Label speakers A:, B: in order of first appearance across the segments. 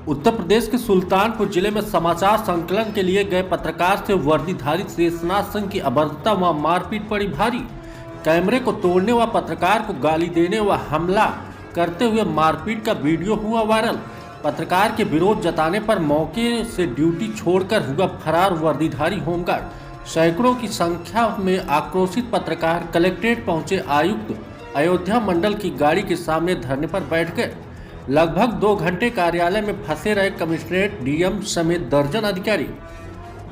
A: उत्तर प्रदेश के सुल्तानपुर जिले में समाचार संकलन के लिए गए पत्रकार से वर्दीधारी शेषनाथ सिंह की अभद्रता व मारपीट पड़ी भारी। कैमरे को तोड़ने व पत्रकार को गाली देने व हमला करते हुए मारपीट का वीडियो हुआ वायरल। पत्रकार के विरोध जताने पर मौके से ड्यूटी छोड़कर हुआ फरार वर्दीधारी होमगार्ड। सैकड़ों की संख्या में आक्रोशित पत्रकार कलेक्ट्रेट पहुंचे। आयुक्त अयोध्या मंडल की गाड़ी के सामने धरने पर बैठ गए। लगभग 2 घंटे कार्यालय में फंसे रहे कमिश्नरेट, डीएम समेत दर्जन अधिकारी।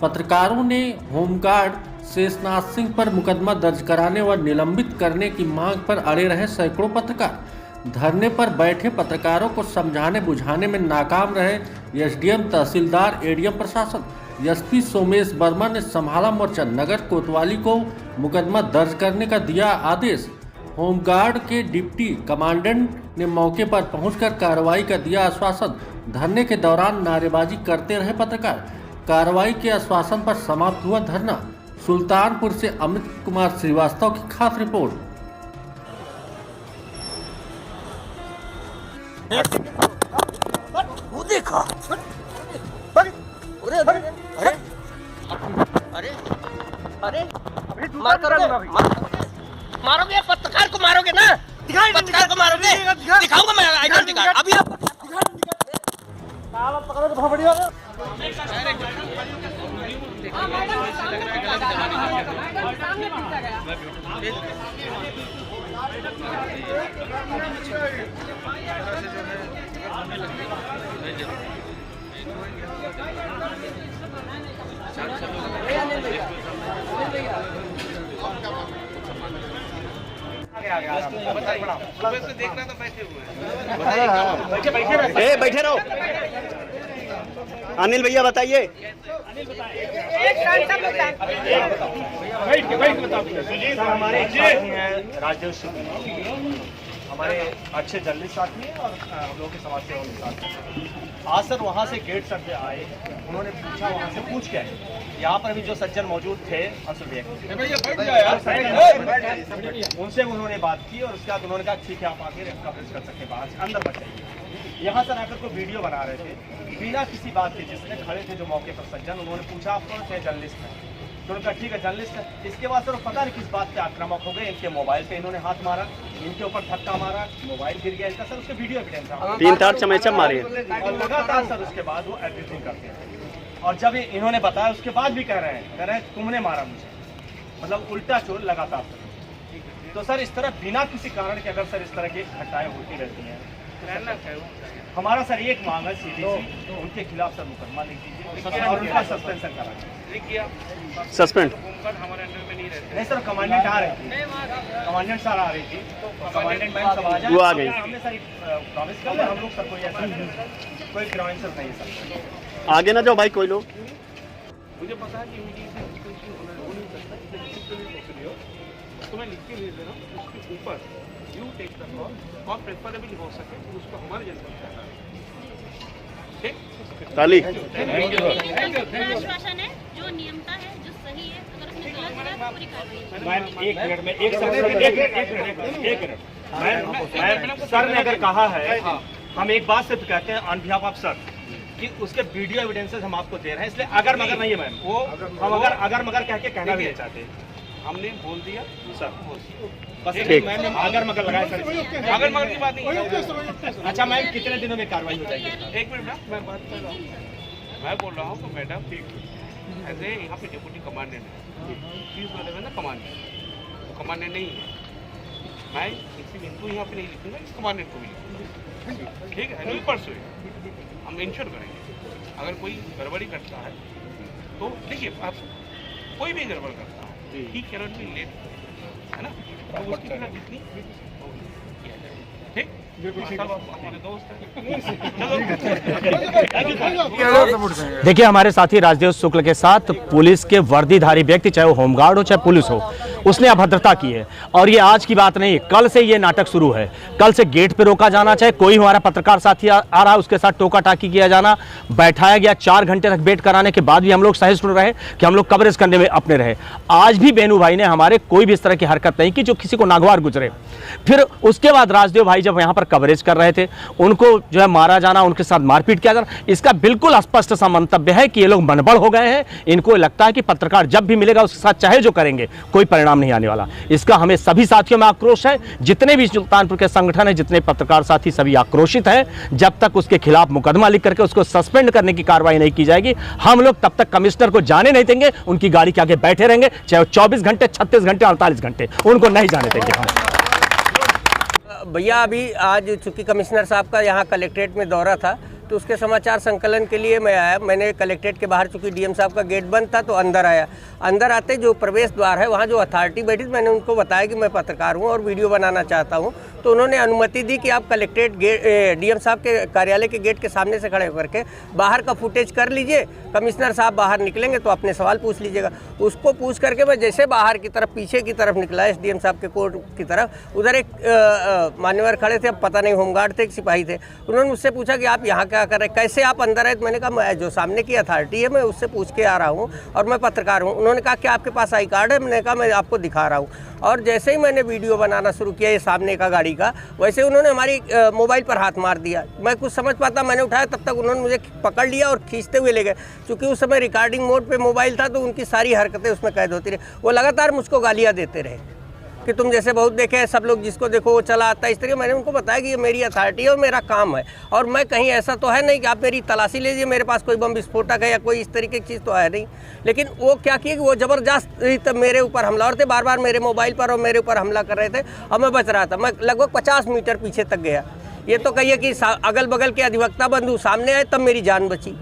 A: पत्रकारों ने होमगार्ड शेषनाथ सिंह पर मुकदमा दर्ज कराने व निलंबित करने की मांग पर अड़े रहे सैकड़ों पत्रकार। धरने पर बैठे पत्रकारों को समझाने बुझाने में नाकाम रहे एसडीएम, तहसीलदार, एडीएम प्रशासन। एसपी सोमेश वर्मा ने संभाला मोर्चा। नगर कोतवाली को मुकदमा दर्ज करने का दिया आदेश। होमगार्ड के डिप्टी कमांडेंट ने मौके पर पहुंचकर कार्रवाई का दिया आश्वासन। धरने के दौरान नारेबाजी करते रहे पत्रकार। कार्रवाई के आश्वासन पर समाप्त हुआ धरना। सुल्तानपुर से अमित कुमार श्रीवास्तव की खास रिपोर्ट।
B: देखा अरे मारोगे पत्रकार को, मारोगे ना? पत्रकार को मारोगे? दिखाऊंगा मैं आईडी कार्ड अभी। आप पकड़ो तो बहुत बढ़िया। देखना तो बैठे रहो। अनिल भैया बताइए।
C: हमारे राजेश हमारे अच्छे जर्नलिस्ट साथी हैं और हम लोगों के समाज सेवा के साथ। आज सर वहाँ से गेट सर पे आए, उन्होंने पूछा, वहाँ से पूछ के आए। यहाँ पर भी जो सज्जन मौजूद थे उनसे उन्होंने बात की और उसके बाद उन्होंने कहा ठीक है आप आके कवरेज कर सकते हैं, बाहर से अंदर मत जाइए। यहाँ सर आकर को वीडियो बना रहे थे बिना किसी बात के। जिसने खड़े थे जो मौके पर सज्जन, उन्होंने पूछा आप कौन थे? जर्नलिस्ट हैं। तो उनका ठीक है जर्नलिस्ट है। इसके बाद सर पता नहीं किस बात पे आक्रामक हो गए। इनके मोबाइल पे इन्होंने हाथ मारा, इनके ऊपर धक्का मारा, मोबाइल गिर गया इनका। सर उसके वीडियो एविडेंस था।
D: 3-4 चमेचा मारे
C: और लगातार सर उसके बाद वो एवरीथिंग करते हैं। और जब इन्होंने बताया उसके बाद भी कह रहे हैं तुमने मारा मुझे, मतलब उल्टा चोर लगातार। तो सर इस तरह बिना किसी कारण के अगर सर इस तरह की घटनाएं होती रहती हैं, हमारा सर एक मांग है सीधी सी, उनके खिलाफ सर मुकदमा लिख दीजिए और उनका सस्पेंशन करा दीजिए।
D: सस्पेंड
C: हमारे अंडर में नहीं रहते। नहीं सर, कमांडेंट आ रही थी, कमांडेंट सर आ रही थी, तो कमांडेंट मैम सब आ जाए,
D: वो आ गई।
C: हमने सर प्रॉमिस कर लिया हम लोग सर, कोई ऐसा कोई ग्राउंड सर नहीं सर।
D: आगे ना जाओ भाई कोई लोग।
E: मुझे पता है कि तो मैं लिख के भेज दे रहा हूँ। उसके ऊपर यू टेक द कॉल और प्रेफरेबल हो सके तो उसको हमारे जनता ठीक
D: ताली।
F: आश्वासन है जो नियमता है, जो सही है। अगर उसमें गलत है तो पूरी कार्रवाई।
C: मैम एक मिनट में एक मिनट सर ने अगर कहा है, हम एक बात से कहते हैं ऑन बिहाफ ऑफ सर कि उसके वीडियो एविडेंसेस हम आपको दे रहे हैं, इसलिए अगर मगर नहीं है मैम। वो हम अगर मगर कह के कहना भी नहीं चाहते।
E: हमने बोल दिया
C: सर
E: बस
D: ठीक।
C: मैम अगर मगर लगाए सर।
E: अगर मगर की बात नहीं है।
C: अच्छा मैम कितने दिनों में कार्रवाई हो जाएगी?
E: एक मिनट ना, मैं बात कर रहा हूँ। मैं बोल रहा हूँ तो मैडम ठीक ऐसे यहाँ पे डिप्टी कमांडेंट है, फीस वाले में ना कमांडेंट, तो कमांडेंट नहीं है। मैं इसी इनको यहाँ पे नहीं लिखूंगा, इस कमांडेंट को भी लिखूंगा। ठीक है, नहीं परसों हम इंश्योर करेंगे। अगर कोई गड़बड़ी करता है तो देखिए, आप कोई भी गड़बड़ करता है ही कैनॉट बी लेट, है ना? तो उसकी बिना जितनी ठीक हमारे दोस्त हैं।
G: देखिए हमारे साथी राजदेव शुक्ल के साथ पुलिस के वर्दीधारी व्यक्ति, चाहे वो होमगार्ड हो चाहे पुलिस हो, उसने अभद्रता की है। और ये आज की बात नहीं, कल से ये नाटक शुरू है। कल से गेट पे रोका जाना, चाहे कोई हमारा पत्रकार साथी आ रहा है उसके साथ टोका टाकी किया जाना, बैठाया गया 4 घंटे तक वेट कराने के बाद भी हम लोग सहिष्णु रहे कि हम लोग कवरेज करने में अपने रहे। आज भी बेनू भाई ने हमारे कोई भी इस तरह की हरकत नहीं की जो किसी को नागवार गुजरे। फिर उसके बाद राजदेव भाई जब यहाँ पर कवरेज कर रहे थे, उनको जो है मारा जाना, उनके साथ मारपीट किया जाना, इसका बिल्कुल स्पष्ट सा मंतव्य है कि ये लोग मनबड़ हो गए हैं। इनको लगता है कि पत्रकार जब भी मिलेगा उसके साथ चाहे जो करेंगे कोई परिणाम नहीं आने वाला। इसका हमें सभी साथियों में आक्रोश है। जितने भी सुल्तानपुर के संगठन है, जितने पत्रकार साथी, सभी आक्रोशित हैं। जब तक उसके खिलाफ मुकदमा लिख करके उसको सस्पेंड करने की कार्रवाई नहीं की जाएगी, हम लोग तब तक कमिश्नर को जाने नहीं देंगे। उनकी गाड़ी के आगे बैठे रहेंगे, चाहे 24 घंटे, 36 घंटे, 48 घंटे, उनको नहीं जाने देंगे हम।
H: भैया अभी आज चूँकि कमिश्नर साहब का यहाँ कलेक्ट्रेट में दौरा था तो उसके समाचार संकलन के लिए मैं आया। मैंने कलेक्ट्रेट के बाहर चूँकि डीएम साहब का गेट बंद था तो अंदर आया। अंदर आते जो प्रवेश द्वार है वहाँ जो अथॉरिटी बैठी थी, मैंने उनको बताया कि मैं पत्रकार हूँ और वीडियो बनाना चाहता हूँ। तो उन्होंने अनुमति दी कि आप कलेक्ट्रेट गेट डीएम साहब के कार्यालय के गेट के सामने से खड़े होकर के बाहर का फुटेज कर लीजिए। कमिश्नर साहब बाहर निकलेंगे तो अपने सवाल पूछ लीजिएगा। उसको पूछ करके मैं जैसे बाहर की तरफ, पीछे की तरफ निकला एसडीएम साहब के कोर्ट की तरफ, उधर एक मान्यवर खड़े थे, अब पता नहीं होमगार्ड थे, एक सिपाही थे। उन्होंने मुझसे पूछा कि आप यहाँ क्या कर रहे हैं, कैसे आप अंदर आए? तो मैंने कहा मैं जो सामने की अथॉरिटी है मैं उससे पूछ के आ रहा हूँ और मैं पत्रकार हूँ। उन्होंने कहा कि आपके पास आई कार्ड है? मैंने कहा मैं आपको दिखा रहा हूँ। और जैसे ही मैंने वीडियो बनाना शुरू किया ये सामने का गाड़ी का, वैसे उन्होंने हमारी मोबाइल पर हाथ मार दिया। मैं कुछ समझ पाता, मैंने उठाया, तब तक उन्होंने मुझे पकड़ लिया और खींचते हुए ले गए। क्योंकि उस समय रिकॉर्डिंग मोड पे मोबाइल था तो उनकी सारी हरकतें उसमें कैद होती रही। वो लगातार मुझको गालियाँ देते रहे कि तुम जैसे बहुत देखे हैं, सब लोग जिसको देखो वो चला आता है, इस तरीके। मैंने उनको बताया कि ये मेरी अथॉरिटी है और मेरा काम है और मैं कहीं ऐसा तो है नहीं कि आप मेरी तलाशी लीजिए, मेरे पास कोई बम विस्फोटक है या कोई इस तरीके की चीज़ तो है नहीं। लेकिन वो क्या किया कि वो ज़बरदस्त मेरे ऊपर हमलावर थे, बार बार मेरे मोबाइल पर और मेरे ऊपर हमला कर रहे थे और मैं बच रहा था। मैं लगभग 50 मीटर पीछे तक गया। ये तो कहिए कि अगल बगल के अधिवक्ता बंधु सामने आए तब मेरी जान बची।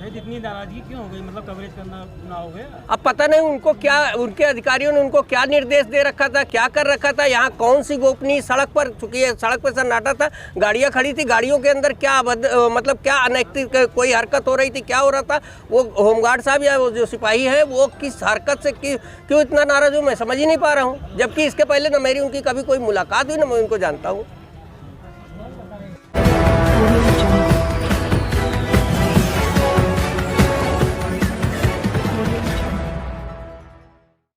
I: इतनी नाराजगी क्यों हो गई? मतलब कवरेज करना ना हो गया?
H: अब पता नहीं उनको क्या, उनके अधिकारियों ने उनको क्या निर्देश दे रखा था, क्या कर रखा था। यहाँ कौन सी गोपनीय सड़क पर, चूंकि सड़क पर सन्नाटा था, गाड़ियाँ खड़ी थी, गाड़ियों के अंदर क्या मतलब क्या अनैतिक कोई हरकत हो रही थी, क्या हो रहा था? वो होमगार्ड साहब या वो जो सिपाही है वो किस हरकत से क्यों इतना नाराज हूँ मैं समझ ही नहीं पा रहा हूँ। जबकि इसके पहले न मेरी उनकी कभी कोई मुलाकात हुई, न मैं उनको जानता हूँ।